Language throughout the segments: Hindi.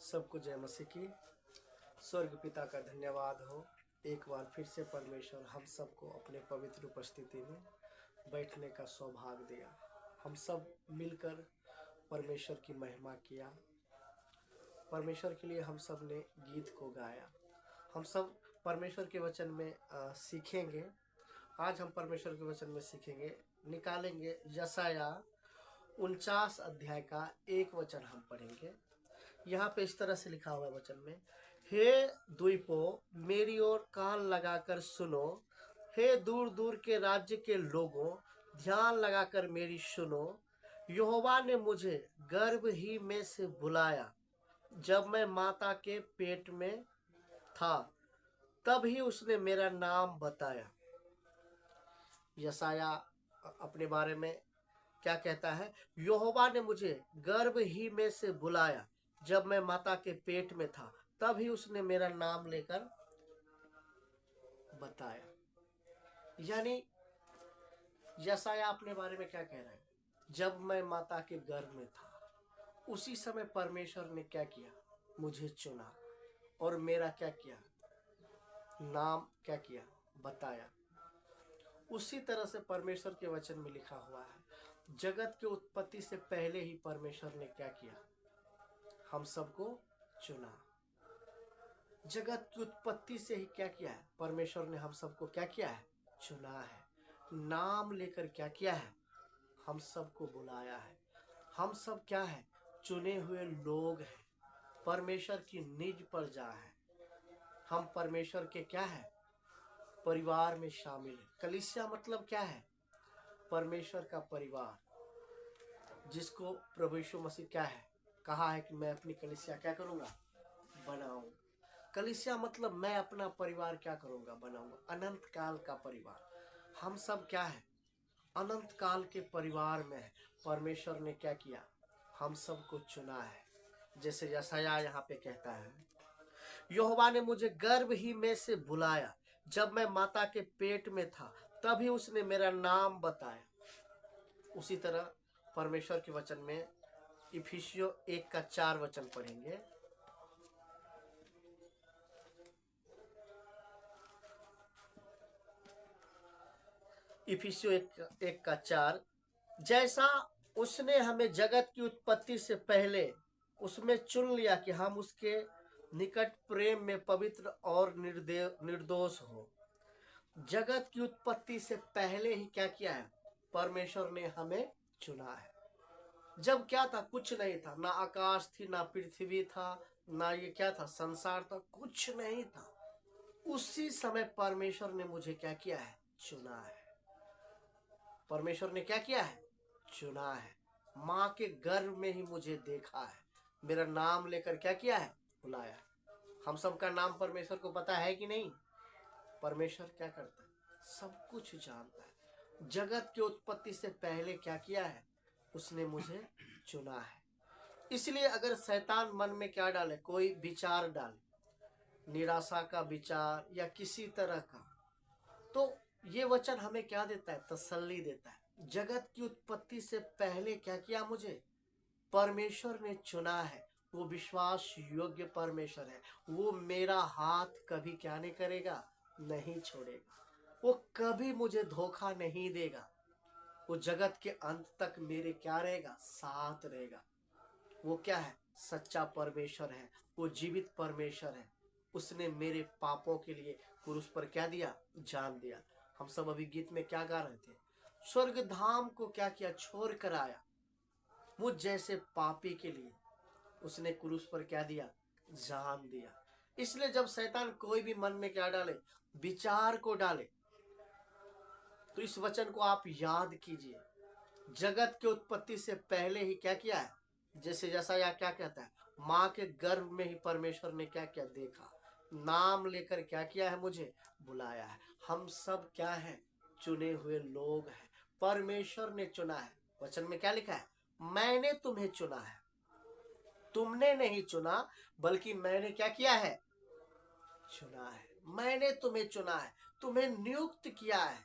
सबको जय मसीह की। स्वर्ग पिता का धन्यवाद हो, एक बार फिर से परमेश्वर हम सबको अपने पवित्र उपस्थिति में बैठने का सौभाग्य दिया। हम सब मिलकर परमेश्वर की महिमा किया, परमेश्वर के लिए हम सब ने गीत को गाया। हम सब परमेश्वर के वचन में सीखेंगे। आज हम परमेश्वर के वचन में सीखेंगे, निकालेंगे यशाया 49 अध्याय का एक वचन हम पढ़ेंगे। यहाँ पे इस तरह से लिखा हुआ है वचन में, हे द्वीपों मेरी ओर कान लगाकर सुनो, हे दूर दूर के राज्य के लोगों ध्यान लगाकर मेरी सुनो। यहोवा ने मुझे गर्भ ही में से बुलाया, जब मैं माता के पेट में था तब ही उसने मेरा नाम बताया। यशाया अपने बारे में क्या कहता है? यहोवा ने मुझे गर्भ ही में से बुलाया, जब मैं माता के पेट में था तब ही उसने मेरा नाम लेकर बताया। यानी यशाया अपने बारे में क्या कह रहा है? जब मैं माता के गर्भ में था उसी समय परमेश्वर ने क्या किया? मुझे चुना और मेरा क्या किया? नाम क्या किया? बताया। उसी तरह से परमेश्वर के वचन में लिखा हुआ है, जगत की उत्पत्ति से पहले ही परमेश्वर ने क्या किया? हम सबको चुना। जगत की उत्पत्ति से ही क्या किया है? परमेश्वर ने हम सबको क्या किया है? चुना है। नाम लेकर क्या किया है? हम सबको बुलाया है। हम सब क्या है? चुने हुए लोग हैं, परमेश्वर की निज प्रजा है। हम परमेश्वर के क्या है? परिवार में शामिल है। कलीसिया मतलब क्या है? परमेश्वर का परिवार, जिसको प्रभु यीशु मसीह क्या है? कहा है कि मैं अपनी कलीसिया क्या करूंगा? बनाऊं। कलीसिया मतलब मैं अपना परिवार क्या करूंगा? बनाऊंगा। अनंत काल का परिवार। हम सब क्या है? अनंत काल के परिवार में है। परमेश्वर ने क्या किया? हम सबको चुना है। जैसे यशाया यहाँ पे कहता है, यहोवा ने मुझे गर्भ ही में से बुलाया, जब मैं माता के पेट में था तभी उसने मेरा नाम बताया। उसी तरह परमेश्वर के वचन में इफिसियों 1 का 4 वचन पढ़ेंगे। इफिसियों 1 का 4, जैसा उसने हमें जगत की उत्पत्ति से पहले उसमें चुन लिया कि हम उसके निकट प्रेम में पवित्र और निर्दोष हो। जगत की उत्पत्ति से पहले ही क्या किया है? परमेश्वर ने हमें चुना है। जब क्या था? कुछ नहीं था, ना आकाश थी, ना पृथ्वी था, ना ये क्या था? संसार था, कुछ नहीं था। उसी समय परमेश्वर ने मुझे क्या किया है? चुना है। परमेश्वर ने क्या किया है? चुना है। माँ के गर्भ में ही मुझे देखा है, मेरा नाम लेकर क्या किया है? बुलाया। हम सबका नाम परमेश्वर को पता है कि नहीं? परमेश्वर क्या करता है? सब कुछ जानता है। जगत की उत्पत्ति से पहले क्या किया है? उसने मुझे चुना है। इसलिए अगर शैतान मन में क्या डाले, कोई विचार डाले, निराशा का विचार या किसी तरह का, तो ये वचन हमें क्या देता है? तसल्ली देता है। जगत की उत्पत्ति से पहले क्या किया? मुझे परमेश्वर ने चुना है। वो विश्वास योग्य परमेश्वर है। वो मेरा हाथ कभी क्या नहीं करेगा? नहीं छोड़ेगा। वो कभी मुझे धोखा नहीं देगा। वो जगत के अंत तक मेरे क्या रहेगा? साथ रहेगा। वो क्या है? सच्चा परमेश्वर है। वो जीवित परमेश्वर है। उसने मेरे पापों के लिए क्रूस पर क्या दिया? जान दिया। हम सब अभी गीत में क्या गा रहे थे? स्वर्ग धाम को क्या किया? छोड़ कर आया। मुझ जैसे पापी के लिए उसने क्रूस पर क्या दिया? जान दिया। इसलिए जब शैतान कोई भी मन में क्या डाले? विचार को डाले, तो इस वचन को आप याद कीजिए। जगत की उत्पत्ति से पहले ही क्या किया है? जैसे यशाया क्या कहता है? माँ के गर्भ में ही परमेश्वर ने क्या किया? देखा। नाम लेकर क्या किया है? मुझे बुलाया है। हम सब क्या है? चुने हुए लोग हैं। परमेश्वर ने चुना है। वचन में क्या लिखा है? मैंने तुम्हें चुना है। तुमने नहीं चुना, बल्कि मैंने क्या किया है? चुना है। मैंने तुम्हें चुना है, तुम्हें नियुक्त किया है।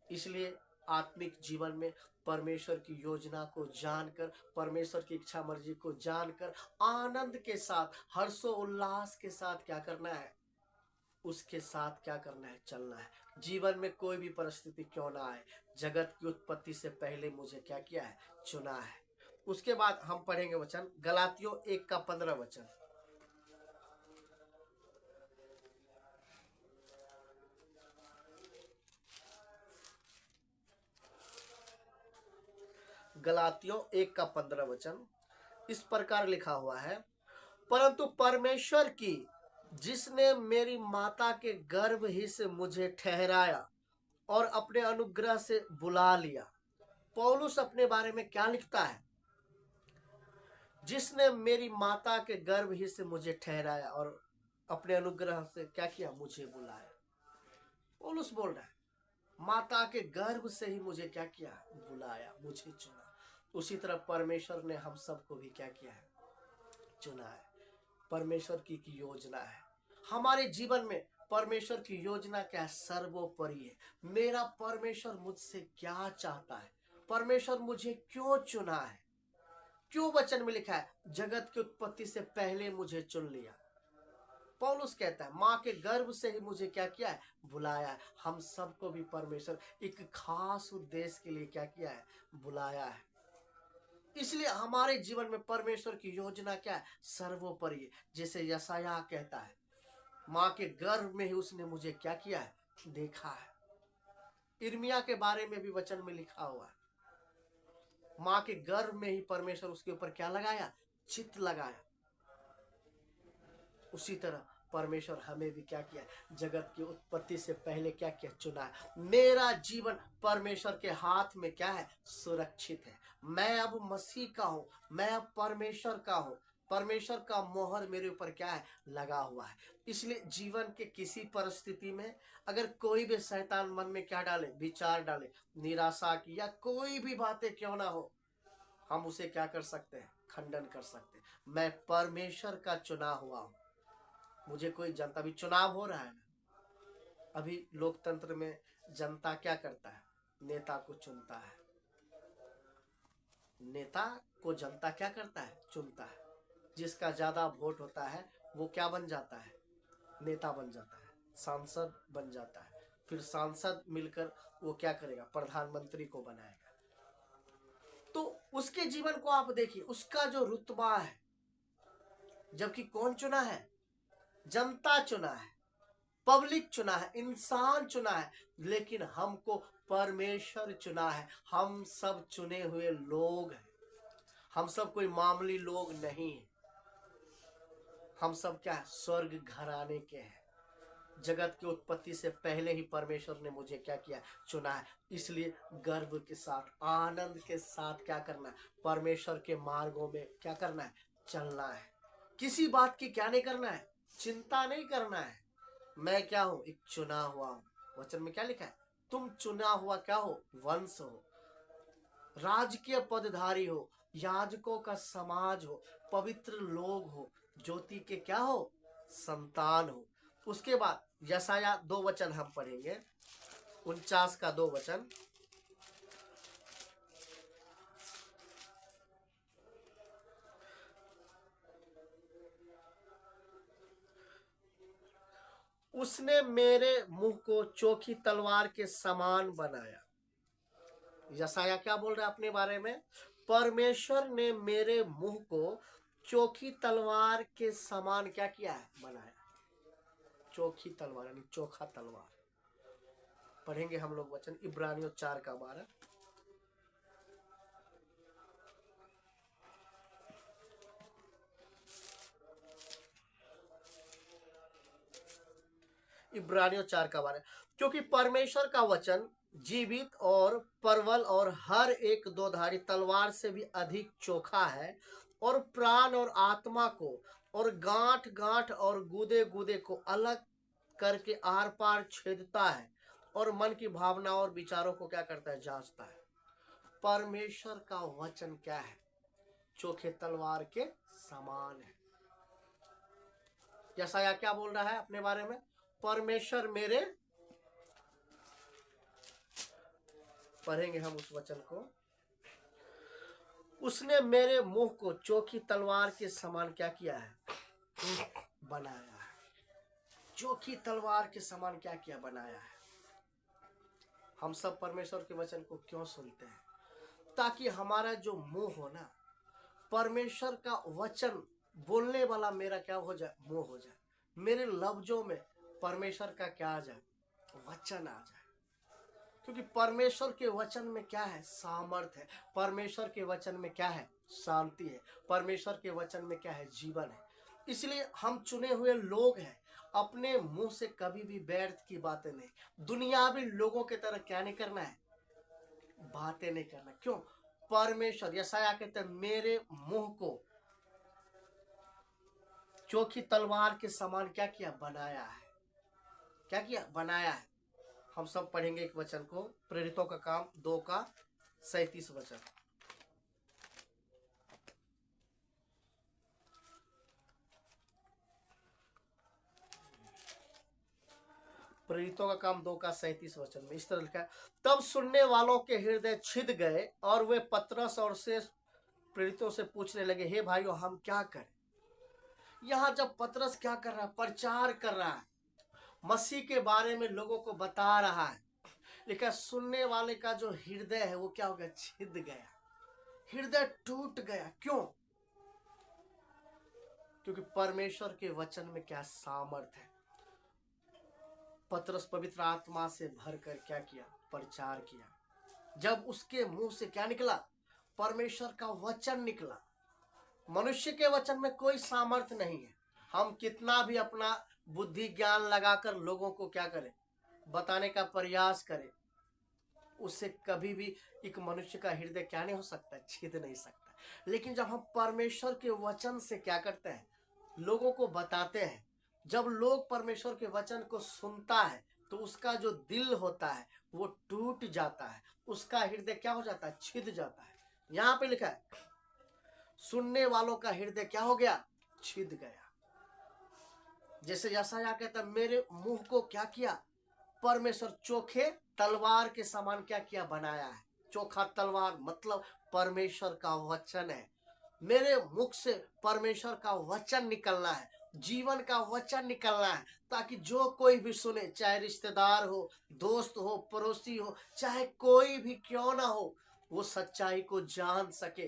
इसलिए आत्मिक जीवन में परमेश्वर की योजना को जानकर, परमेश्वर की इच्छा मर्जी को जानकर आनंद के साथ, हर्षो उल्लास के साथ क्या करना है, उसके साथ क्या करना है, चलना है। जीवन में कोई भी परिस्थिति क्यों ना आए, जगत की उत्पत्ति से पहले मुझे क्या किया है, चुना है। उसके बाद हम पढ़ेंगे वचन गलातियों 1:15 वचन। गलातियों 1:15 वचन इस प्रकार लिखा हुआ है, परंतु परमेश्वर की जिसने मेरी माता के गर्भ ही से मुझे ठहराया और अपने अनुग्रह से बुला लिया। पौलुस अपने बारे में क्या लिखता है, जिसने मेरी माता के गर्भ ही से मुझे ठहराया और अपने अनुग्रह से क्या किया, मुझे बुलाया। पौलुस बोल रहा है माता के गर्भ से ही मुझे क्या किया, बुलाया, मुझे चुना। उसी तरह परमेश्वर ने हम सबको भी क्या किया है, चुना है। परमेश्वर की योजना है हमारे जीवन में। परमेश्वर की योजना क्या है, सर्वोपरि है। मेरा परमेश्वर मुझसे क्या चाहता है, परमेश्वर मुझे क्यों चुना है, क्यों वचन में लिखा है जगत की उत्पत्ति से पहले मुझे चुन लिया। पौलुस कहता है माँ के गर्भ से ही मुझे क्या किया है, बुलाया है। हम सबको भी परमेश्वर एक खास उद्देश्य के लिए क्या किया है, बुलाया है। इसलिए हमारे जीवन में परमेश्वर की योजना क्या है, सर्वोपरि है। जैसे यशायाह कहता है माँ के गर्भ में ही उसने मुझे क्या किया है, देखा है। इर्मिया के बारे में भी वचन में लिखा हुआ है माँ के गर्भ में ही परमेश्वर उसके ऊपर क्या लगाया, चित्त लगाया। उसी तरह परमेश्वर हमें भी क्या किया, जगत की उत्पत्ति से पहले क्या किया, चुना है। मेरा जीवन परमेश्वर के हाथ में क्या है, सुरक्षित है। मैं अब मसीह का हूं, मैं अब परमेश्वर का हूं। परमेश्वर का मोहर मेरे ऊपर क्या है, लगा हुआ है। इसलिए जीवन के किसी परिस्थिति में अगर कोई भी शैतान मन में क्या डाले, विचार डाले, निराशा की या कोई भी बातें क्यों ना हो, हम उसे क्या कर सकते हैं, खंडन कर सकते हैं। मैं परमेश्वर का चुना हुआ हूं। मुझे कोई जनता, अभी चुनाव हो रहा है ना, अभी लोकतंत्र में जनता क्या करता है, नेता को चुनता है। नेता को जनता क्या करता है, चुनता है। जिसका ज्यादा वोट होता है वो क्या बन जाता है, नेता बन जाता है, सांसद बन जाता है। फिर सांसद मिलकर वो क्या करेगा, प्रधानमंत्री को बनाएगा। तो उसके जीवन को आप देखिए, उसका जो रुतबा है, जबकि कौन चुना है, जनता चुना है, पब्लिक चुना है, इंसान चुना है। लेकिन हमको परमेश्वर चुना है। हम सब चुने हुए लोग हैं। हम सब कोई मामूली लोग नहीं है। हम सब क्या है, स्वर्ग घराने के हैं। जगत की उत्पत्ति से पहले ही परमेश्वर ने मुझे क्या किया, चुना है। इसलिए गर्व के साथ, आनंद के साथ क्या करना है, परमेश्वर के मार्गों में क्या करना है, चलना है। किसी बात की क्या नहीं करना है, चिंता नहीं करना है। मैं क्या हूं, एक चुना हुआ हूं। वचन में क्या लिखा है, तुम चुना हुआ क्या हो, वंश हो, राजकीय पदधारी हो, याजकों का समाज हो, पवित्र लोग हो, ज्योति के क्या हो, संतान हो। उसके बाद यशाया 2 वचन हम पढ़ेंगे, 49 का 2 वचन। उसने मेरे मुंह को चोखी तलवार के समान बनाया। यशाया क्या बोल रहा है अपने बारे में, परमेश्वर ने मेरे मुंह को चोखी तलवार के समान क्या किया है, बनाया। चोखी तलवार यानी चोखा तलवार। पढ़ेंगे हम लोग वचन इब्रानियों 4 का 12। इब्रानियों 4 का 12, क्योंकि परमेश्वर का वचन जीवित और प्रबल और हर एक दोधारी तलवार से भी अधिक चोखा है और प्राण और आत्मा को और गांठ गांठ और गुदे गुदे को अलग करके आर पार छेदता है और मन की भावना और विचारों को क्या करता है, जांचता है। परमेश्वर का वचन क्या है, चोखे तलवार के समान है। यशायाह क्या बोल रहा है अपने बारे में, परमेश्वर मेरे, पढ़ेंगे हम उस वचन को, उसने मेरे मुंह को चोखी तलवार के समान क्या किया है, बनाया है। चोखी तलवार के समान क्या किया, बनाया है। हम सब परमेश्वर के वचन को क्यों सुनते हैं? ताकि हमारा जो मुंह हो ना, परमेश्वर का वचन बोलने वाला मेरा क्या हो जाए, मुंह हो जाए। मेरे लफ्जों में परमेश्वर का क्या आ जाए, वचन आ जाए। क्योंकि परमेश्वर के वचन में क्या है, सामर्थ्य है। परमेश्वर के वचन में क्या है, शांति है। परमेश्वर के वचन में क्या है, जीवन है। इसलिए हम चुने हुए लोग हैं। अपने मुंह से कभी भी व्यर्थ की बातें नहीं, दुनियावी लोगों की तरह क्या नहीं करना है, बातें नहीं करना। क्यों? परमेश्वर, यशायाह कहते हैं मेरे मुंह को चोखी तलवार के समान क्या किया, बनाया है। क्या किया, बनाया है। हम सब पढ़ेंगे एक वचन को, प्रेरितों का काम 2:37 वचन। प्रेरितों का काम 2:37 वचन में इस तरह लिखा है, तब सुनने वालों के हृदय छिद गए और वे पतरस और शेष प्रेरितों से पूछने लगे, हे भाइयों हम क्या करें? यहां जब पतरस क्या कर रहा है, प्रचार कर रहा है, मसीह के बारे में लोगों को बता रहा है, लेकिन सुनने वाले का जो हृदय है वो क्या हो गया, छिद गया, हृदय टूट गया। क्यों? क्योंकि परमेश्वर के वचन में क्या सामर्थ्य है। पतरस पवित्र आत्मा से भरकर क्या किया, प्रचार किया। जब उसके मुंह से क्या निकला, परमेश्वर का वचन निकला। मनुष्य के वचन में कोई सामर्थ्य नहीं है। हम कितना भी अपना बुद्धि ज्ञान लगाकर लोगों को क्या करें, बताने का प्रयास करें, उससे कभी भी एक मनुष्य का हृदय क्या नहीं हो सकता, छेद नहीं सकता। लेकिन जब हम परमेश्वर के वचन से क्या करते हैं, लोगों को बताते हैं, जब लोग परमेश्वर के वचन को सुनता है तो उसका जो दिल होता है वो टूट जाता है, उसका हृदय क्या हो जाता है, छिद जाता है। यहां पे लिखा है सुनने वालों का हृदय क्या हो गया, छिद गया। जैसे यशायाह कहता है मेरे मुंह को क्या किया, परमेश्वर चोखे तलवार के समान क्या किया, बनाया है। चोखा तलवार मतलब परमेश्वर का वचन है। मेरे मुख से परमेश्वर का वचन निकलना है, जीवन का वचन निकलना है, ताकि जो कोई भी सुने, चाहे रिश्तेदार हो, दोस्त हो, पड़ोसी हो, चाहे कोई भी क्यों ना हो, वो सच्चाई को जान सके,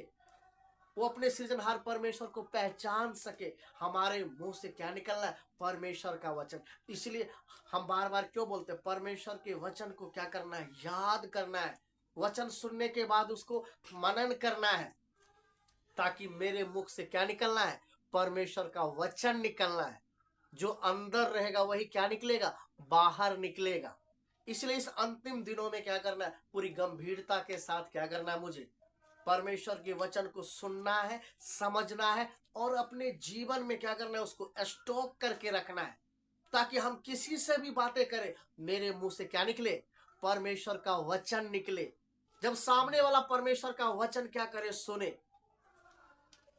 वो अपने सृजनहार परमेश्वर को पहचान सके। हमारे मुंह से क्या निकलना है, परमेश्वर का वचन। इसलिए हम बार बार क्यों बोलते हैं, परमेश्वर के वचन को क्या करना है, याद करना है। वचन सुनने के बाद उसको मनन करना है, ताकि मेरे मुख से क्या निकलना है, परमेश्वर का वचन निकलना है। जो अंदर रहेगा वही क्या निकलेगा, बाहर निकलेगा। इसलिए इस अंतिम दिनों में क्या करना है, पूरी गंभीरता के साथ क्या करना है, मुझे परमेश्वर के वचन को सुनना है, समझना है और अपने जीवन में क्या करना है, उसको स्टॉक करके रखना है, ताकि हम किसी से भी बातें करें, मेरे मुंह से क्या निकले, परमेश्वर का वचन निकले। जब सामने वाला परमेश्वर का वचन क्या करे, सुने,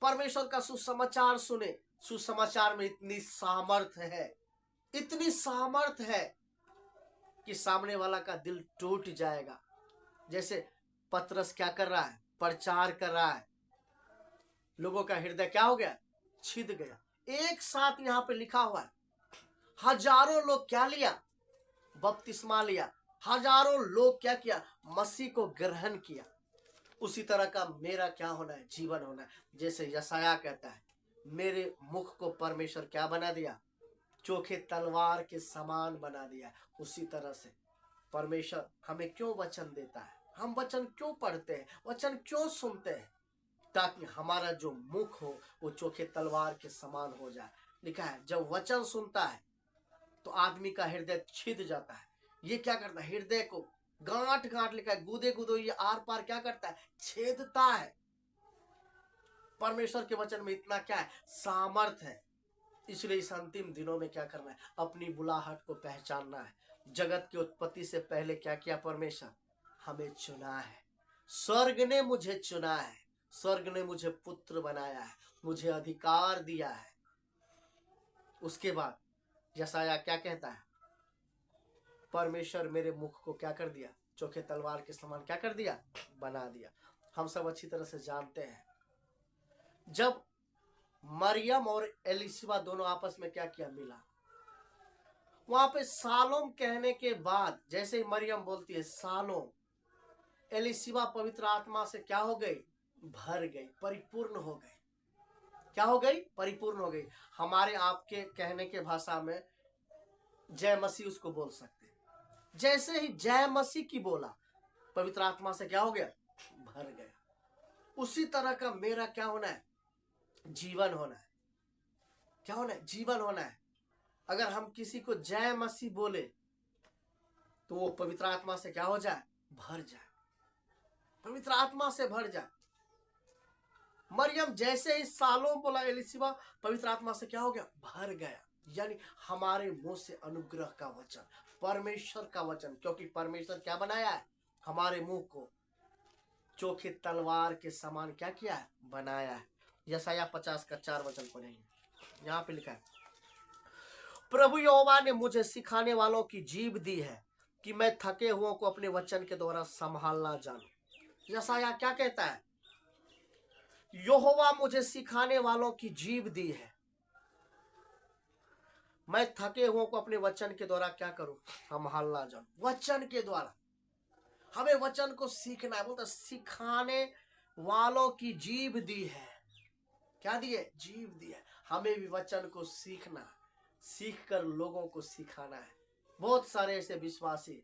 परमेश्वर का सुसमाचार सुने, सुसमाचार में इतनी सामर्थ्य है, इतनी सामर्थ्य है कि सामने वाला का दिल टूट जाएगा। जैसे पतरस क्या कर रहा है, प्रचार कर रहा है, लोगों का हृदय क्या हो गया, छिद गया। एक साथ यहां पे लिखा हुआ है, हजारों लोग क्या लिया, बपतिस्मा लिया। हजारों लोग क्या किया, मसीह को ग्रहण किया। उसी तरह का मेरा क्या होना है, जीवन होना है। जैसे यशायाह कहता है मेरे मुख को परमेश्वर क्या बना दिया, चोखे तलवार के समान बना दिया। उसी तरह से परमेश्वर हमें क्यों वचन देता है, हम वचन क्यों पढ़ते हैं, वचन क्यों सुनते हैं, ताकि हमारा जो मुख हो वो चोखे तलवार के समान हो जाए। लिखा है जब वचन सुनता है तो आदमी का हृदय छिद जाता है। ये क्या करता है, हृदय को गांठ गांठ, लिखा है गुदे गुदो, ये आर पार क्या करता है, छेदता है। परमेश्वर के वचन में इतना क्या है, सामर्थ है। इसलिए इस अंतिम दिनों में क्या करना है, अपनी बुलाहट को पहचानना है। जगत की उत्पत्ति से पहले क्या किया परमेश्वर, हमें चुना है। स्वर्ग ने मुझे चुना है, स्वर्ग ने मुझे पुत्र बनाया है, मुझे अधिकार दिया है। उसके बाद यशायाह क्या कहता है, परमेश्वर मेरे मुख को क्या कर दिया, चोखे तलवार के समान क्या कर दिया, बना दिया। हम सब अच्छी तरह से जानते हैं। जब मरियम और एलिशिबा दोनों आपस में क्या किया, मिला, वहां पे सालोम कहने के बाद जैसे ही मरियम बोलती है सालोम, एलिशिबा पवित्र आत्मा से क्या हो गई, भर गई, परिपूर्ण हो गई। क्या हो गई, परिपूर्ण हो गई। हमारे आपके कहने के भाषा में जय मसीह उसको बोल सकते हैं। जैसे ही जय मसीह की बोला, पवित्र आत्मा से क्या हो गया, भर गया। उसी तरह का मेरा क्या होना है, जीवन होना है। क्या होना है, जीवन होना है। अगर हम किसी को जय मसीह बोले तो वो पवित्र आत्मा से क्या हो जाए, भर जाए, पवित्र आत्मा से भर जाए। मरियम जैसे ही सालों बोला, एलिशिबा पवित्र आत्मा से क्या हो गया, भर गया। यानी हमारे मुंह से अनुग्रह का वचन, परमेश्वर का वचन, क्योंकि परमेश्वर क्या बनाया है, हमारे मुंह को चोखे तलवार के समान क्या किया है, बनाया है। यशायाह 50 का 4 वचन पढ़ेंगे। यहाँ पे लिखा है, प्रभु यहोवा ने मुझे सिखाने वालों की जीभ दी है कि मैं थके हुओं को अपने वचन के द्वारा संभालना जानूं। यशायाह क्या कहता है, यहोवा मुझे सिखाने वालों की जीभ दी है, मैं थके हुओं को अपने वचन के द्वारा क्या करूं, संभालना जानूं। वचन के द्वारा हमें वचन को सीखना है। बोलता सिखाने वालों की जीभ दी है। क्या दी है, जीभ दी है। हमें भी वचन को सीखना, सीख कर लोगों को सिखाना है। बहुत सारे ऐसे विश्वासी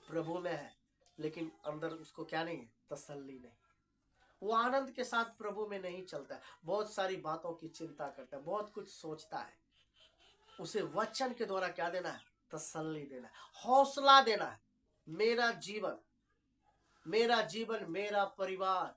प्रभु में है लेकिन अंदर उसको क्या नहीं है, तसल्ली नहीं, वो आनंद के साथ प्रभु में नहीं चलता है, बहुत सारी बातों की चिंता करता है, बहुत कुछ सोचता है। उसे वचन के द्वारा क्या देना है, तसल्ली देना है, हौसला देना है। मेरा जीवन, मेरा जीवन, मेरा परिवार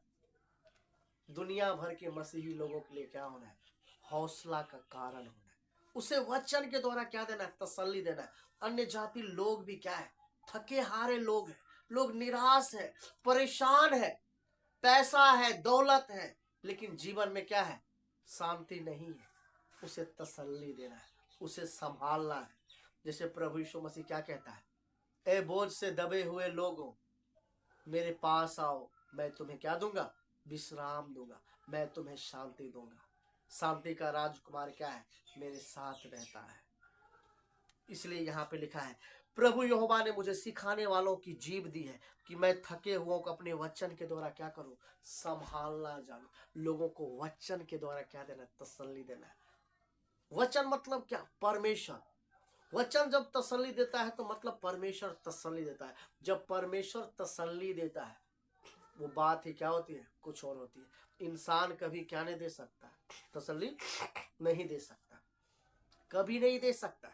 दुनिया भर के मसीही लोगों के लिए क्या होना है, हौसला का कारण होना है। उसे वचन के द्वारा क्या देना है, तसल्ली देना है। अन्य जाति लोग भी क्या है, थके हारे लोग हैं, लोग निराश है, परेशान है, पैसा है, दौलत है, लेकिन जीवन में क्या है, शांति नहीं है। उसे तसल्ली देना है, उसे संभालना है। जैसे प्रभु यीशु मसीह क्या कहता है, ए बोझ से दबे हुए लोगों मेरे पास आओ, मैं तुम्हें क्या दूंगा, विश्राम दूंगा, मैं तुम्हें शांति दूंगा। शांति का राजकुमार क्या है, मेरे साथ रहता है। इसलिए यहाँ पे लिखा है, प्रभु यहोवा ने मुझे सिखाने वालों की जीभ दी है कि मैं थके हुओं को अपने वचन के द्वारा क्या करूं, संभालना जानूं। लोगों को वचन के द्वारा क्या देना, तसल्ली देना है। वचन मतलब क्या, परमेश्वर। वचन जब तसल्ली देता है तो मतलब परमेश्वर तसल्ली देता है। जब परमेश्वर तसल्ली देता है वो बात ही क्या होती है, कुछ और होती है। इंसान कभी क्या नहीं दे सकता, तसल्ली नहीं दे सकता, कभी नहीं दे सकता।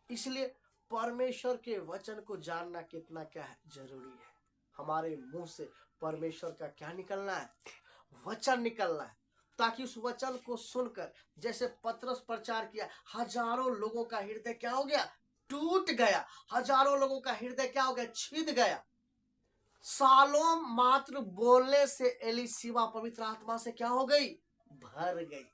इसलिए परमेश्वर के वचन को जानना कितना क्या है, जरूरी है। हमारे मुंह से परमेश्वर का क्या निकलना है, वचन निकलना है, ताकि उस वचन को सुनकर जैसे पतरस प्रचार किया, हजारों लोगों का हृदय क्या हो गया, टूट गया। हजारों लोगों का हृदय क्या हो गया, छिद गया। सालों मात्र बोलने से एलिशिबा पवित्र आत्मा से क्या हो गई, भर गई।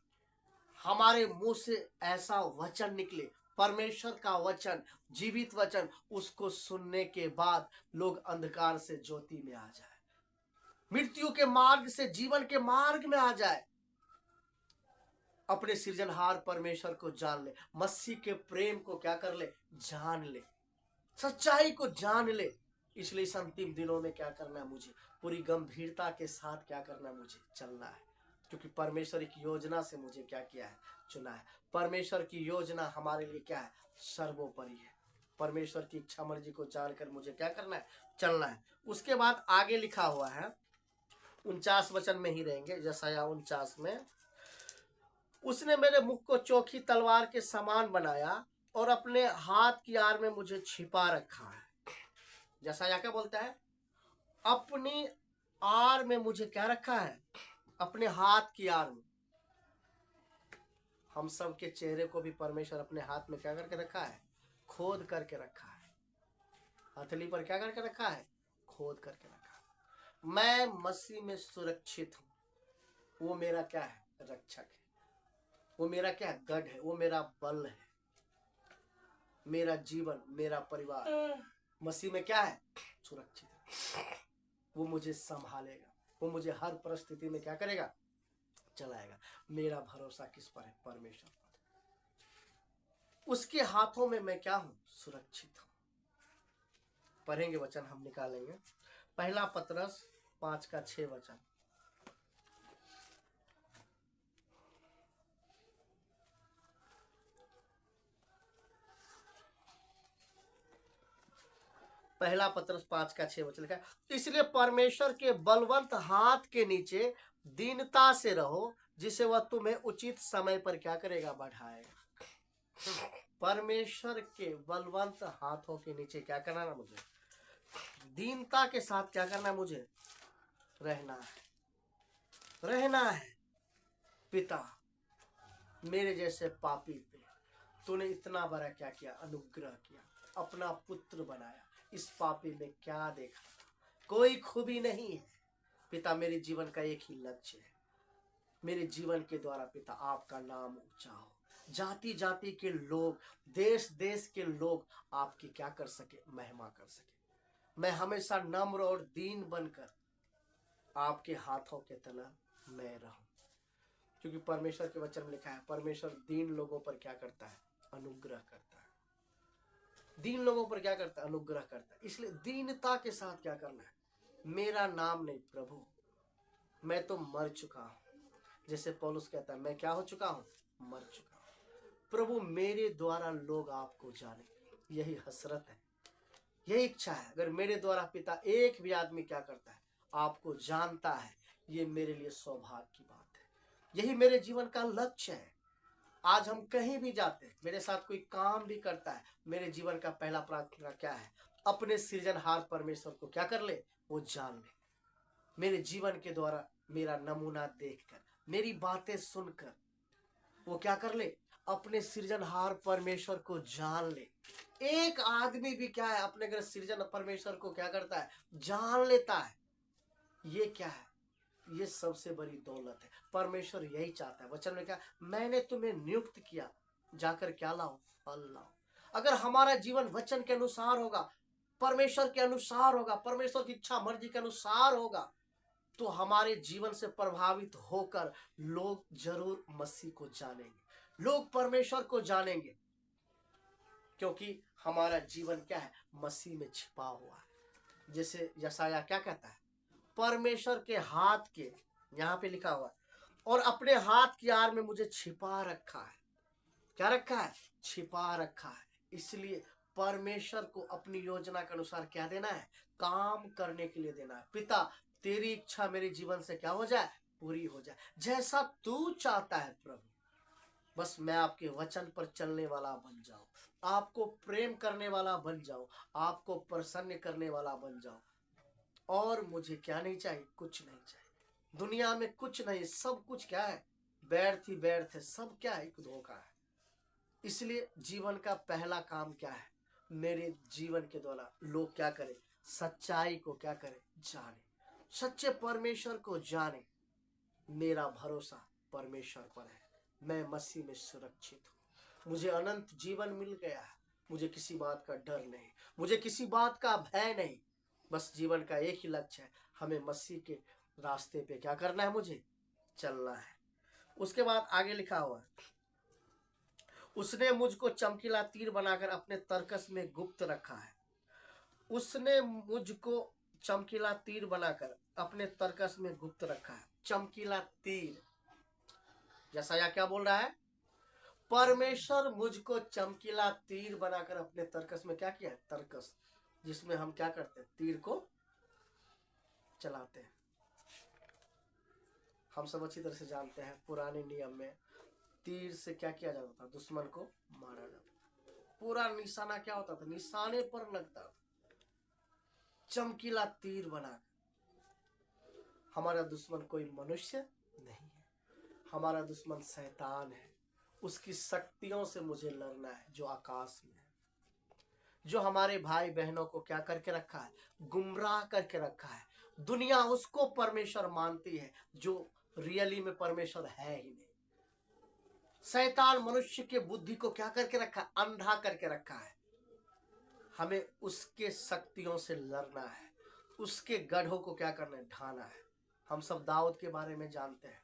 हमारे मुंह से ऐसा वचन निकले, परमेश्वर का वचन, जीवित वचन, उसको सुनने के बाद लोग अंधकार से ज्योति में आ जाए, मृत्यु के मार्ग से जीवन के मार्ग में आ जाए, अपने सृजनहार परमेश्वर को जान ले, मसीह के प्रेम को क्या कर ले, जान ले, सच्चाई को जान ले। इसलिए इस अंतिम दिनों में क्या करना है, मुझे पूरी गंभीरता के साथ क्या करना है, मुझे चलना है। क्योंकि परमेश्वर की योजना से मुझे क्या किया है, चुना है। परमेश्वर की योजना हमारे लिए क्या है, सर्वोपरि है। परमेश्वर की इच्छा मर्जी को जानकर मुझे क्या करना है, चलना है। उसके बाद आगे लिखा हुआ है, 49 वचन में ही रहेंगे, यशायाह 49 में, उसने मेरे मुख को चोखी तलवार के समान बनाया और अपने हाथ की आड़ में मुझे छिपा रखा है। यशायाह क्या बोलता है, अपनी आड़ में मुझे क्या रखा है, अपने हाथ की आड़ में। हम सब के चेहरे को भी परमेश्वर अपने हाथ में क्या करके रखा है, खोद करके रखा है। हथेली पर क्या करके रखा है, खोद करके रखा है। मैं मसीह में सुरक्षित हूं। वो मेरा क्या है, रक्षक है। वो मेरा क्या है, गढ़ है। वो मेरा बल है। मेरा जीवन, मेरा परिवार मसीह में क्या है, सुरक्षित है। वो मुझे संभालेगा, वो मुझे हर परिस्थिति में क्या करेगा, चलाएगा। मेरा भरोसा किस पर है, परमेश्वर पर। उसके हाथों में मैं क्या हूं, सुरक्षित हूं। पढ़ेंगे वचन, हम निकालेंगे। पहला पतरस 5:6 वचन। पहला पतरस 5:6 वचन लिखा है, इसलिए परमेश्वर के बलवंत हाथ के नीचे दीनता से रहो, जिसे वह तुम्हें उचित समय पर क्या करेगा, बढ़ाएगा। परमेश्वर के बलवंत हाथों के नीचे क्या करना है मुझे, दीनता के साथ क्या करना है मुझे, रहना है, रहना है। पिता, मेरे जैसे पापी पे तूने इतना बड़ा क्या किया, अनुग्रह किया, अपना पुत्र बनाया। इस पापी में क्या देखा, कोई खूबी नहीं है। पिता, मेरे जीवन का एक ही लक्ष्य है, मेरे जीवन के द्वारा पिता आपका नाम ऊंचा हो, जाति जाति के लोग, देश देश के लोग आपकी क्या कर सके, महिमा कर सके। मैं हमेशा नम्र और दीन बनकर आपके हाथों के तला मैं रहूं, क्योंकि परमेश्वर के वचन में लिखा है, परमेश्वर दीन लोगों पर क्या करता है, अनुग्रह करता है। दीन लोगों पर क्या करता है, अनुग्रह करता है। इसलिए दीनता के साथ क्या करना है, मेरा नाम नहीं प्रभु, मैं तो मर चुका हूं। जैसे पौलुस कहता है, मैं क्या हो चुका हूं, मर चुका हूं। प्रभु, मेरे द्वारा लोग आपको जाने, यही हसरत है, यही इच्छा है। अगर मेरे द्वारा पिता एक भी आदमी क्या करता है, आपको जानता है, ये मेरे लिए सौभाग्य की बात है, यही मेरे जीवन का लक्ष्य है। आज हम कहीं भी जाते हैं, मेरे साथ कोई काम भी करता है, मेरे जीवन का पहला प्रार्थना क्या है, अपने सृजनहार परमेश्वर को क्या कर ले, वो जान ले। मेरे जीवन के द्वारा मेरा नमूना देखकर, मेरी बातें सुनकर वो क्या कर ले, अपने सृजनहार परमेश्वर को जान ले। एक आदमी भी क्या है, अपने घर सृजन परमेश्वर को क्या करता है, जान लेता है। ये क्या है, ये सबसे बड़ी दौलत है। परमेश्वर यही चाहता है। वचन में क्या, मैंने तुम्हें नियुक्त किया, जाकर क्या लाओ, फल लाओ। अगर हमारा जीवन वचन के अनुसार होगा, परमेश्वर के अनुसार होगा, परमेश्वर की इच्छा मर्जी के अनुसार होगा, तो हमारे जीवन से प्रभावित होकर लोग जरूर मसीह को जानेंगे, लोग परमेश्वर को जानेंगे, क्योंकि हमारा जीवन क्या है, मसीह में छिपा हुआ है। जैसे यशायाह क्या कहता है, परमेश्वर के हाथ के, यहाँ पे लिखा हुआ है, और अपने हाथ की आड़ में मुझे छिपा रखा है। क्या रखा है, छिपा रखा है। इसलिए परमेश्वर को अपनी योजना के अनुसार क्या देना है, काम करने के लिए देना है। पिता, तेरी इच्छा मेरे जीवन से क्या हो जाए, पूरी हो जाए, जैसा तू चाहता है प्रभु। बस मैं आपके वचन पर चलने वाला बन जाऊं, आपको प्रेम करने वाला बन जाऊं, आपको प्रसन्न करने वाला बन जाऊं। और मुझे क्या नहीं चाहिए, कुछ नहीं चाहिए। दुनिया में कुछ नहीं, सब कुछ क्या है, व्यर्थ ही व्यर्थ है, सब क्या है, एक धोखा है। इसलिए जीवन का पहला काम क्या है, मेरे जीवन के द्वारा लोग क्या करें, सच्चाई को क्या करें, जाने, सच्चे परमेश्वर को जाने। मेरा भरोसा परमेश्वर पर है, मैं मसीह में सुरक्षित हूँ, मुझे अनंत जीवन मिल गया है, मुझे किसी बात का डर नहीं, मुझे किसी बात का भय नहीं। बस जीवन का एक ही लक्ष्य है, हमें मसीह के रास्ते पे क्या करना है, मुझे चलना है। उसके बाद आगे लिखा हुआ है, उसने मुझको चमकीला तीर बनाकर अपने तरकस में गुप्त रखा है। उसने मुझको चमकीला तीर बनाकर अपने तरकस में गुप्त रखा है। चमकीला तीर, यशायाह क्या बोल रहा है, परमेश्वर मुझको चमकीला तीर बनाकर अपने तरकस में क्या किया है, तरकस, जिसमें हम क्या करते हैं, तीर को चलाते हैं। हम सब अच्छी तरह से जानते हैं, पुराने नियम में तीर से क्या किया जाता था, दुश्मन को मारा जाता। पूरा निशाना क्या होता था, निशाने पर लगता था। चमकीला तीर बना, हमारा दुश्मन कोई मनुष्य नहीं है, हमारा दुश्मन शैतान है। उसकी शक्तियों से मुझे लड़ना है, जो आकाश में है, जो हमारे भाई बहनों को क्या करके रखा है, गुमराह करके रखा है। दुनिया उसको परमेश्वर मानती है, जो रियली में परमेश्वर है ही नहीं। शैतान मनुष्य के बुद्धि को क्या करके रखा है, अंधा करके रखा है। हमें उसके शक्तियों से लड़ना है, उसके गढ़ों को क्या करना है, ढाना है। हम सब दाऊद के बारे में जानते हैं।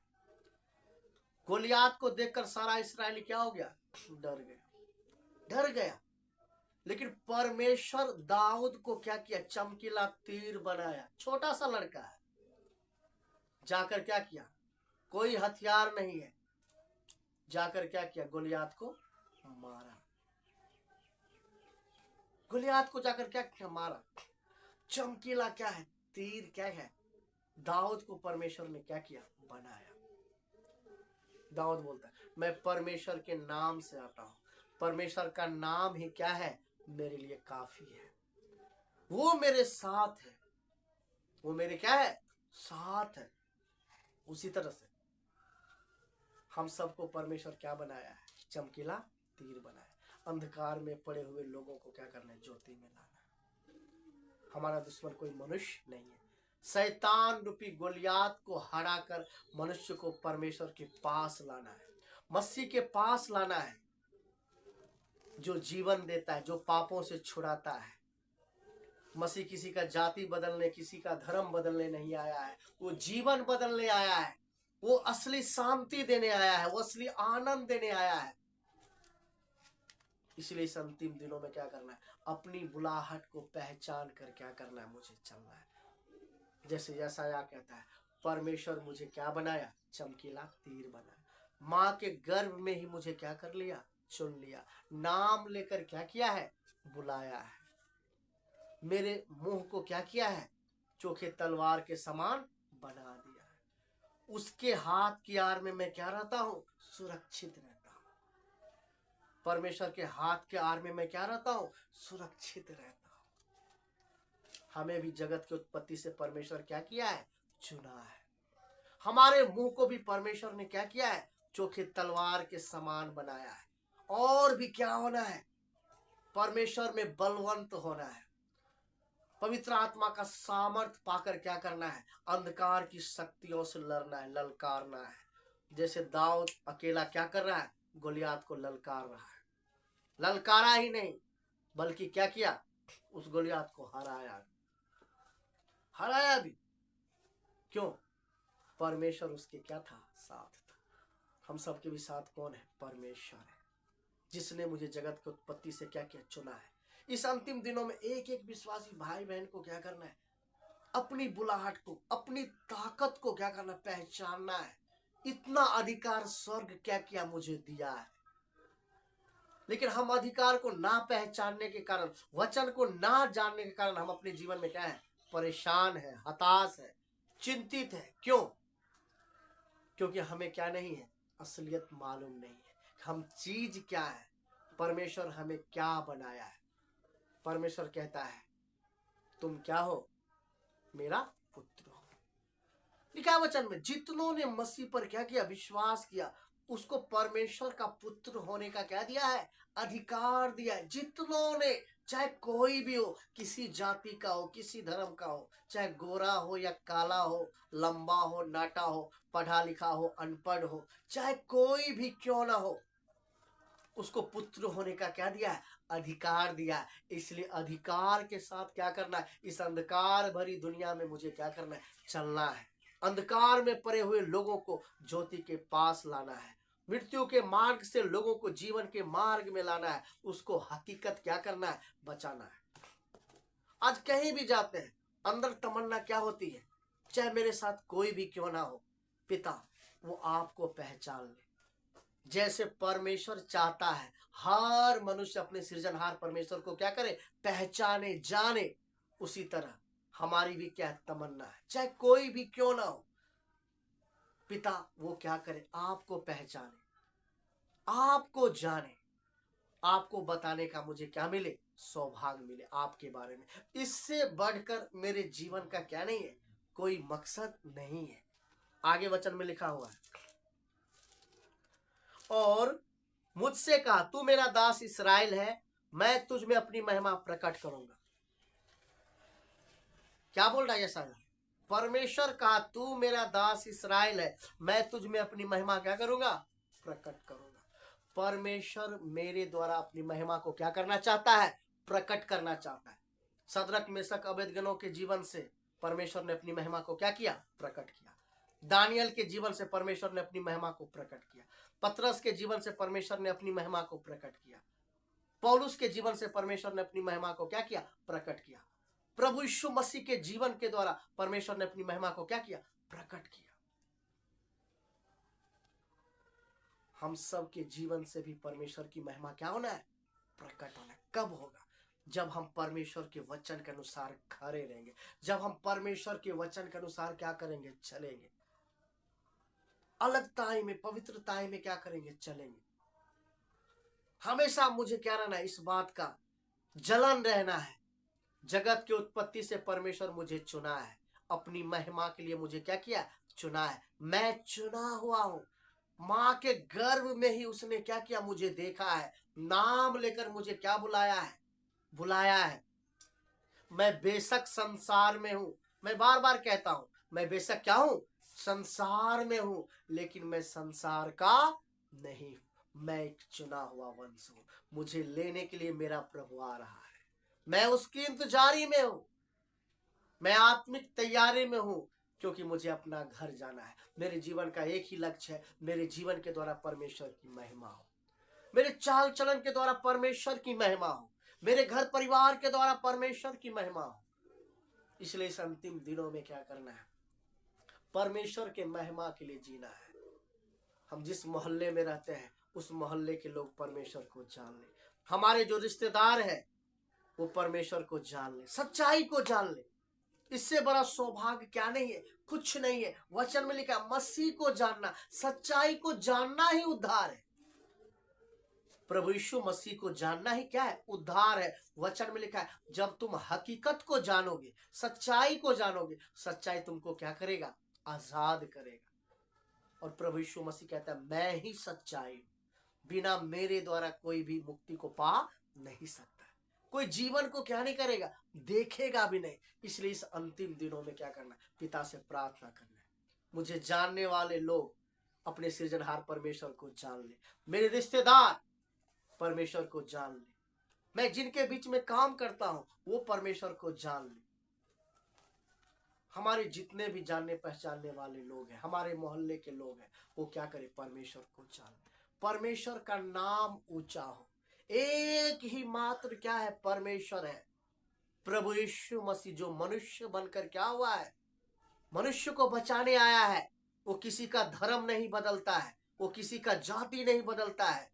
गोलियात को देखकर सारा इस्राएली क्या हो गया, डर गया, डर गया। लेकिन परमेश्वर दाऊद को क्या किया, चमकीला तीर बनाया। छोटा सा लड़का है, जाकर क्या किया, कोई हथियार नहीं है, जाकर क्या किया, गोलियात को मारा। गोलियात को जाकर क्या किया, मारा। चमकीला क्या है, तीर क्या है, दाऊद को परमेश्वर ने क्या किया, बनाया। दाऊद बोलता है, मैं परमेश्वर के नाम से आता हूं, परमेश्वर का नाम ही क्या है, मेरे लिए काफी है। वो मेरे साथ है, वो मेरे क्या है, साथ है। उसी तरह से हम सबको परमेश्वर क्या बनाया है, चमकीला तीर बनाया। अंधकार में पड़े हुए लोगों को क्या करना है, ज्योति में लाना है। हमारा दुश्मन कोई मनुष्य नहीं है। शैतान रूपी गोलियात को हराकर मनुष्य को परमेश्वर के पास लाना है, मसीह के पास लाना है, जो जीवन देता है, जो पापों से छुड़ाता है। मसीह किसी का जाति बदलने, किसी का धर्म बदलने नहीं आया है, वो जीवन बदलने आया है। वो असली शांति देने आया है, वो असली आनंद देने आया है। इसलिए इस अंतिम दिनों में क्या करना है, अपनी बुलाहट को पहचान कर क्या करना है, मुझे चलना है। जैसे यशायाह कहता है, परमेश्वर मुझे क्या बनाया, चमकीला तीर बनाया। माँ के गर्भ में ही मुझे क्या कर लिया, चुन लिया। नाम लेकर क्या किया है, बुलाया है। मेरे मुंह को क्या किया है, चोखे तलवार के समान बना दिया है। उसके हाथ की आड़ में मैं क्या रहता हूं, सुरक्षित रहता हूं। परमेश्वर के हाथ के आड़ में मैं क्या रहता हूं, सुरक्षित रहता हूं। हमें भी जगत की उत्पत्ति से परमेश्वर क्या किया है, चुना है। हमारे मुंह को भी परमेश्वर ने क्या किया है, चोखे तलवार के समान बनाया है। और भी क्या होना है, परमेश्वर में बलवंत होना है। पवित्र आत्मा का सामर्थ पाकर क्या करना है, अंधकार की शक्तियों से लड़ना है, ललकारना है। जैसे दाऊद अकेला क्या कर रहा है, गोलियात को ललकार रहा है। ललकारा ही नहीं, बल्कि क्या किया, उस गोलियात को हराया, हराया भी। क्यों, परमेश्वर उसके क्या था, साथ था। हम सबके भी साथ कौन है, परमेश्वर है, जिसने मुझे जगत की उत्पत्ति से क्या किया, चुना है। इस अंतिम दिनों में एक एक विश्वासी भाई बहन को क्या करना है, अपनी बुलाहट को, अपनी ताकत को क्या करना, पहचानना है। इतना अधिकार स्वर्ग क्या किया, मुझे दिया है। लेकिन हम अधिकार को ना पहचानने के कारण, वचन को ना जानने के कारण हम अपने जीवन में क्या है, परेशान है, हताश है, चिंतित है। क्यों, क्योंकि हमें क्या नहीं है, असलियत मालूम नहीं है, हम चीज क्या है, परमेश्वर हमें क्या बनाया है। परमेश्वर कहता है, तुम क्या हो, मेरा पुत्र हो। लिखा वचन में, जितनों ने मसीह पर क्या किया, विश्वास किया, उसको परमेश्वर का पुत्र होने का क्या दिया है, अधिकार दिया है। जितनों ने, चाहे कोई भी हो, किसी जाति का हो, किसी धर्म का हो, चाहे गोरा हो या काला हो, लंबा हो, नाटा हो, पढ़ा लिखा हो, अनपढ़ हो, चाहे कोई भी क्यों ना हो, उसको पुत्र होने का क्या दिया है, अधिकार दिया है। इसलिए अधिकार के साथ क्या करना है, इस अंधकार भरी दुनिया में मुझे क्या करना है, चलना है। अंधकार में पड़े हुए लोगों को ज्योति के पास लाना है। मृत्यु के मार्ग से लोगों को जीवन के मार्ग में लाना है। उसको हकीकत क्या करना है, बचाना है। आज कहीं भी जाते हैं, अंदर तमन्ना क्या होती है, चाहे मेरे साथ कोई भी क्यों ना हो, पिता वो आपको पहचान ले। जैसे परमेश्वर चाहता है हर मनुष्य अपने सृजनहार परमेश्वर को क्या करे, पहचाने, जाने, उसी तरह हमारी भी क्या तमन्ना है, चाहे कोई भी क्यों ना हो, पिता वो क्या करे, आपको पहचाने, आपको जाने, आपको बताने का मुझे क्या मिले, सौभाग्य मिले आपके बारे में। इससे बढ़कर मेरे जीवन का क्या नहीं है, कोई मकसद नहीं है। आगे वचन में लिखा हुआ है, और मुझसे कहा, तू मेरा दास इस्राएल है, मैं तुझ में अपनी महिमा प्रकट करूंगा। क्या बोल रहा है यशायाह, परमेश्वर कहा, तू मेरा दास इस्राएल है, मैं तुझ में अपनी महिमा क्या करूंगा, प्रकट करूंगा। परमेश्वर मेरे द्वारा अपनी महिमा को क्या करना चाहता है, प्रकट करना चाहता है। सदरक मेशक अबेदगनो के जीवन से परमेश्वर ने अपनी महिमा को क्या किया? प्रकट किया। दानियल के जीवन से परमेश्वर ने अपनी महिमा को प्रकट किया। पतरस के जीवन से परमेश्वर ने अपनी महिमा को प्रकट किया। पौलुस के जीवन से परमेश्वर ने अपनी महिमा को क्या किया? प्रकट किया। प्रभु यीशु मसीह के जीवन के द्वारा परमेश्वर ने अपनी महिमा को क्या किया? प्रकट किया। हम सब के जीवन से भी परमेश्वर की महिमा क्या होना है? प्रकट होना है। कब होगा? जब हम परमेश्वर के वचन के अनुसार खड़े रहेंगे, जब हम परमेश्वर के वचन के अनुसार क्या करेंगे? चलेंगे। अलगताई में, पवित्रताई में क्या करेंगे? चलेंगे। हमेशा मुझे क्या रहना है? इस बात का जलन रहना है। जगत की उत्पत्ति से परमेश्वर मुझे चुना है, अपनी महिमा के लिए मुझे क्या किया? चुना है। मैं चुना हुआ हूं। मां के गर्भ में ही उसने क्या किया? मुझे देखा है, नाम लेकर मुझे क्या बुलाया है? बुलाया है। मैं बेशक संसार में हूं, मैं बार बार कहता हूं, मैं बेशक क्या हूं? संसार में हूं, लेकिन मैं संसार का नहीं हूं। मैं एक चुना हुआ वंश हूं। मुझे लेने के लिए मेरा प्रभु आ रहा है। मैं उसकी इंतजारी में हूं। मैं आत्मिक तैयारी में हूं, क्योंकि मुझे अपना घर जाना है। मेरे जीवन का एक ही लक्ष्य है, मेरे जीवन के द्वारा परमेश्वर की महिमा हो, मेरे चाल चलन के द्वारा परमेश्वर की महिमा हो, मेरे घर परिवार के द्वारा परमेश्वर की महिमा हो। इसलिए इस अंतिम दिनों में क्या करना है? परमेश्वर के महिमा के लिए जीना है। हम जिस मोहल्ले में रहते हैं उस मोहल्ले के लोग परमेश्वर को जान ले। हमारे जो रिश्तेदार हैं वो परमेश्वर को जान ले, सच्चाई को जान ले। इससे बड़ा सौभाग्य क्या नहीं है? कुछ नहीं है। वचन में लिखा मसीह को जानना, सच्चाई को जानना ही उद्धार है। प्रभु यीशु मसीह को जानना ही क्या है? उद्धार है। वचन में लिखा है जब तुम हकीकत को जानोगे, सच्चाई को जानोगे, सच्चाई तुमको क्या करेगा? आजाद करेगा। और प्रभु यीशु मसीह कहता है मैं ही सच्चाई हूं, बिना मेरे द्वारा कोई भी मुक्ति को पा नहीं सकता। कोई जीवन को क्या नहीं करेगा? देखेगा भी नहीं। इसलिए इस अंतिम दिनों में क्या करना है? पिता से प्रार्थना करना है, मुझे जानने वाले लोग अपने सृजनहार परमेश्वर को जान ले, मेरे रिश्तेदार परमेश्वर को जान ले, मैं जिनके बीच में काम करता हूं वो परमेश्वर को जान ले। हमारे जितने भी जानने पहचानने वाले लोग हैं, हमारे मोहल्ले के लोग हैं, वो क्या करें? परमेश्वर को जान ले। परमेश्वर का नाम ऊंचा हो। एक ही मात्र क्या है? परमेश्वर है। प्रभु यीशु मसीह जो मनुष्य बनकर क्या हुआ है? मनुष्य को बचाने आया है। वो किसी का धर्म नहीं बदलता है, वो किसी का जाति नहीं बदलता है।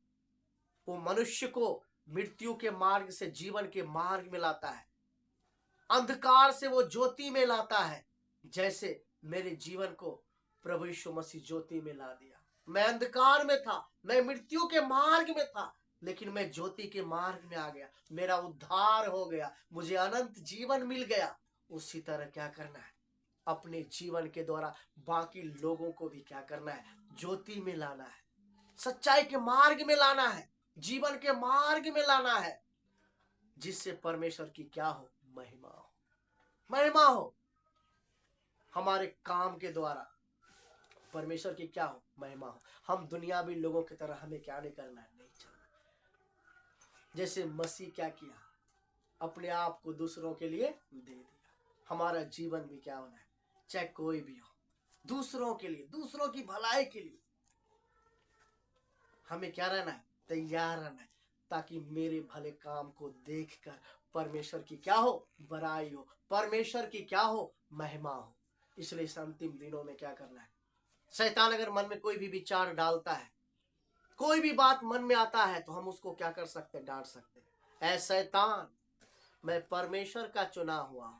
वो मनुष्य को मृत्यु के मार्ग से जीवन के मार्ग में लाता है, अंधकार से वो ज्योति में लाता है। जैसे मेरे जीवन को प्रभु यीशु मसीह ज्योति में ला दिया। मैं अंधकार में था, मैं मृत्यु के मार्ग में था, लेकिन मैं ज्योति के मार्ग में आ गया। मेरा उद्धार हो गया, मुझे अनंत जीवन मिल गया। उसी तरह क्या करना है? अपने जीवन के द्वारा बाकी लोगों को भी क्या करना है? ज्योति में लाना है, सच्चाई के मार्ग में लाना है, जीवन के मार्ग में लाना है, जिससे परमेश्वर की क्या हो? महिमा हो। महिमा हो। हमारे काम के द्वारा परमेश्वर की क्या हो? महिमा हो। हम दुनियावी लोगों की तरह हमें क्या नहीं करना है? नहीं चलना। जैसे मसीह क्या किया? अपने आप को दूसरों के लिए दे दिया। हमारा जीवन भी क्या होना है? चाहे कोई भी हो, दूसरों के लिए, दूसरों की भलाई के लिए हमें क्या रहना है? तैयार रहना है, ताकि मेरे भले काम को देखकर परमेश्वर की क्या हो? बड़ाई हो, परमेश्वर की क्या हो? महिमा हो। इसलिए इस अंतिम दिनों में क्या करना है? शैतान अगर मन में कोई भी विचार डालता है, कोई भी बात मन में आता है, तो हम उसको क्या कर सकते हैं? डांट सकते हैं। ऐ शैतान, मैं परमेश्वर का चुना हुआ हूं,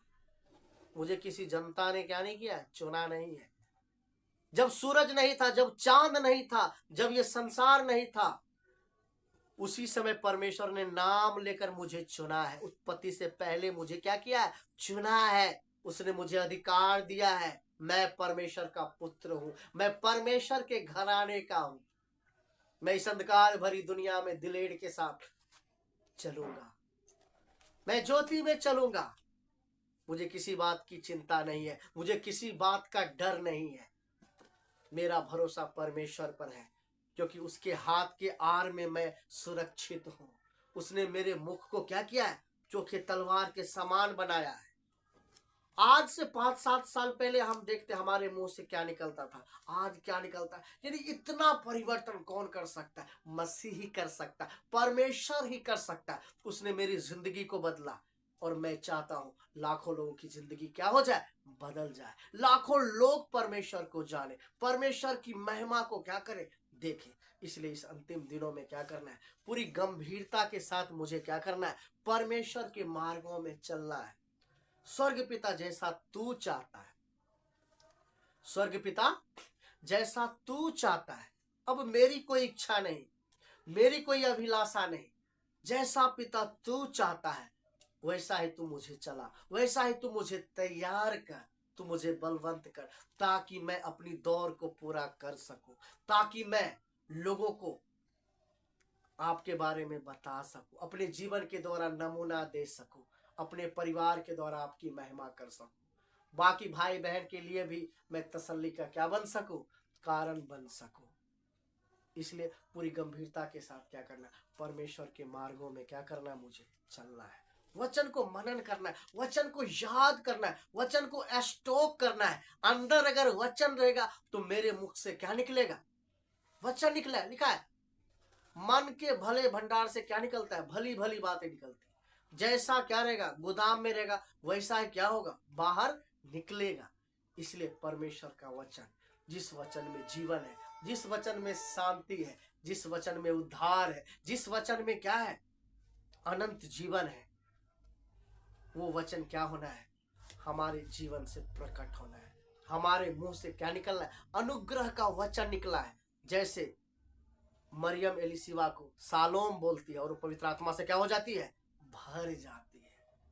मुझे किसी जनता ने क्या नहीं किया? चुना नहीं है। जब सूरज नहीं था, जब चांद नहीं था, जब ये संसार नहीं था, उसी समय परमेश्वर ने नाम लेकर मुझे चुना है। उत्पत्ति से पहले मुझे क्या किया है? चुना है। उसने मुझे अधिकार दिया है। मैं परमेश्वर का पुत्र हूं, मैं परमेश्वर के घराने का हूं। मैं इस अंधकार भरी दुनिया में दिलेर के साथ चलूंगा, मैं ज्योति में चलूंगा। मुझे किसी बात की चिंता नहीं है, मुझे किसी बात का डर नहीं है। मेरा भरोसा परमेश्वर पर है, क्योंकि उसके हाथ के आर में मैं सुरक्षित हूं। उसने मेरे मुख को क्या किया है? चोखे तलवार के समान बनाया है। आज से 5-7 साल पहले हम देखते हमारे मुंह से क्या निकलता था, आज क्या निकलता है। यानी इतना परिवर्तन कौन कर सकता है? मसीह ही कर सकता है, परमेश्वर ही कर सकता है। उसने मेरी जिंदगी को बदला और मैं चाहता हूं लाखों लोगों की जिंदगी क्या हो जाए? बदल जाए। लाखों लोग परमेश्वर को जाने, परमेश्वर की महिमा को क्या करे? देखे। इसलिए इस अंतिम दिनों में क्या करना है? पूरी गंभीरता के साथ मुझे क्या करना है? परमेश्वर के मार्गों में चलना है। स्वर्ग पिता जैसा तू चाहता है, स्वर्ग पिता जैसा तू चाहता है। अब मेरी कोई इच्छा नहीं, मेरी कोई अभिलाषा नहीं। जैसा पिता तू चाहता है वैसा ही तू मुझे चला, वैसा ही तू मुझे तैयार कर, तू मुझे बलवंत कर, ताकि मैं अपनी दौड़ को पूरा कर सकूं, ताकि मैं लोगों को आपके बारे में बता सकूं, अपने जीवन के द्वारा नमूना दे सकूं, अपने परिवार के द्वारा आपकी महिमा कर सकूं, बाकी भाई बहन के लिए भी मैं तसल्ली का क्या बन सकूं? कारण बन सकूं। इसलिए पूरी गंभीरता के साथ क्या करना है? परमेश्वर के मार्गों में क्या करना है? मुझे चलना है। वचन को मनन करना है, वचन को याद करना है, वचन को स्टॉक करना है। अंदर अगर वचन रहेगा तो मेरे मुख से क्या निकलेगा? वचन निकला है, लिखा है मन के भले भंडार से क्या निकलता है? भली भली बातें निकलती है। जैसा क्या रहेगा गोदाम में रहेगा वैसा ही क्या होगा? बाहर निकलेगा। इसलिए परमेश्वर का वचन, जिस वचन में जीवन है, जिस वचन में शांति है, जिस वचन में उद्धार है, जिस वचन में क्या है? अनंत जीवन है, वो वचन क्या होना है? हमारे जीवन से प्रकट होना है। हमारे मुंह से क्या निकलना है? अनुग्रह का वचन निकला है। जैसे मरियम एलिसिवा को सालोम बोलती है और वो पवित्र आत्मा से क्या हो जाती है? भर जाती है,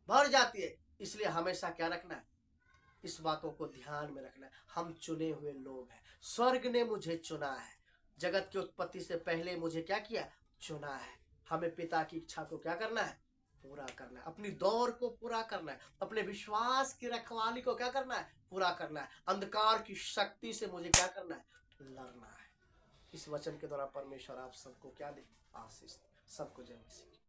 भर जाती है। इसलिए हमेशा क्या रखना है? इस बातों को ध्यान में रखना है। हम चुने हुए लोग हैं, स्वर्ग ने मुझे चुना है। जगत की उत्पत्ति से पहले मुझे क्या किया? चुना है। हमें पिता की इच्छा को क्या करना है? पूरा करना है। अपनी दौड़ को पूरा करना है। अपने विश्वास की रखवाली को क्या करना है? पूरा करना है। अंधकार की शक्ति से मुझे क्या करना है? लड़ना है। इस वचन के द्वारा परमेश्वर आप सबको क्या दे? आशीष। सबको जय मसीह।